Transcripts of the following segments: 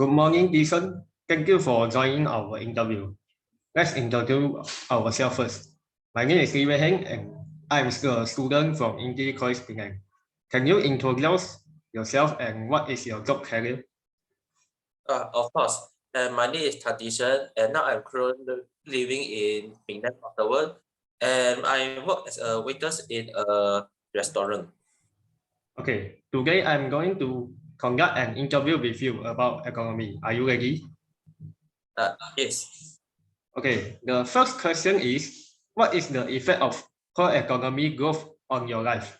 Good morning, Jason. Thank you for joining our interview. Let's introduce ourselves first. My name is Heng and I'm still a student from Indy College Penang. Can you introduce yourself and what is your job career? Of course. My name is Tradition, and now I'm currently living in Penang, Ottawa, and I work as a waitress in a restaurant. Okay, today I'm going to conduct an interview with you about economy. Are you ready? Yes. Okay, the first question is, what is the effect of poor economic growth on your life?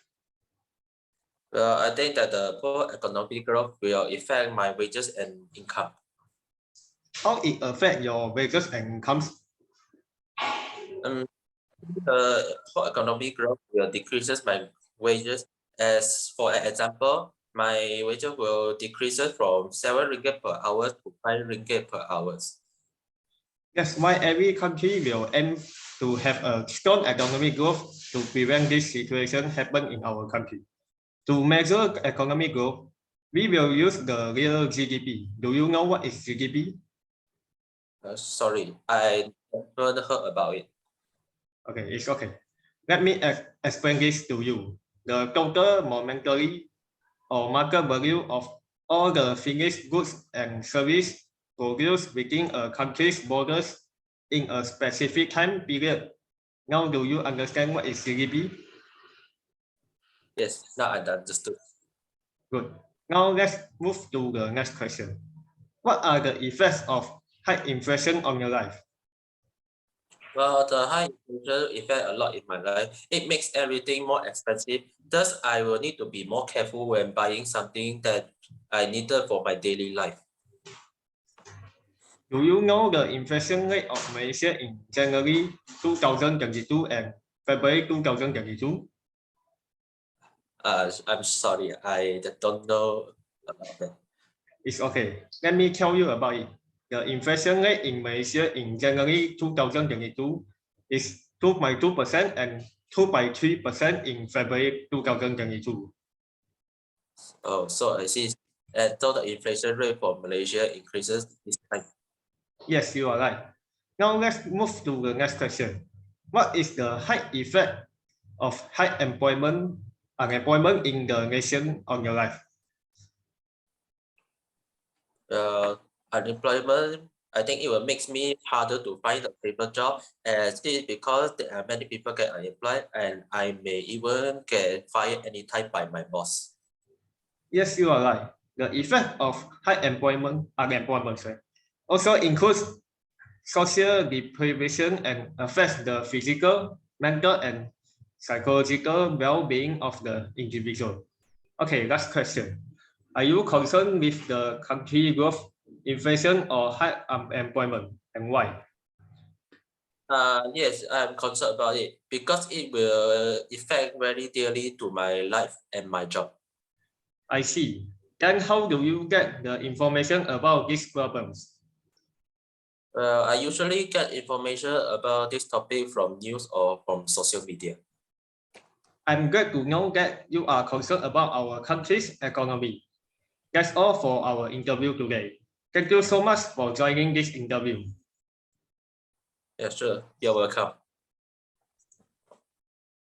Well, I think that the poor economic growth will affect my wages and income. How it affect your wages and incomes? The poor economic growth will decreases my wages. As for an example, my wages will decrease from 7 ringgit per hour to 5 ringgit per hour. That's why every country will aim to have a strong economic growth to prevent this situation happen in our country. To measure economic growth, we will use the real GDP. Do you know what is GDP? Sorry, I never heard about it. Okay, it's okay. Let me explain this to you. The total monetary or market value of all the finished goods and services produced within a country's borders in a specific time period. Now, do you understand what is GDP? Yes, now I understood. Good. Now let's move to the next question. What are the effects of high inflation on your life? Well, the high inflation affect a lot in my life. It makes everything more expensive. Thus, I will need to be more careful when buying something that I needed for my daily life. Do you know the inflation rate of Malaysia in January 2022 and February 2022? I'm sorry, I don't know about that. It's okay. Let me tell you about it. The inflation rate in Malaysia in January 2022 is 2.2% and 2.3% in February 2022. Oh, so I see. And so the inflation rate for Malaysia increases this time. Yes, you are right. Now let's move to the next question. What is the high effect of high unemployment in the nation on your life? Unemployment, I think it will makes me harder to find a stable job, as this because there are many people get unemployed, and I may even get fired anytime by my boss. Yes, you are right. The effect of high unemployment also includes social deprivation and affects the physical, mental, and psychological well-being of the individual. Okay, last question. Are you concerned with the country growth, inflation, or high unemployment, and why? Yes, I'm concerned about it because it will affect very dearly to my life and my job. I see. Then how do you get the information about these problems? I usually get information about this topic from news or from social media. I'm glad to know that you are concerned about our country's economy. That's all for our interview today. Thank you so much for joining this interview. Yeah, sure. You're welcome.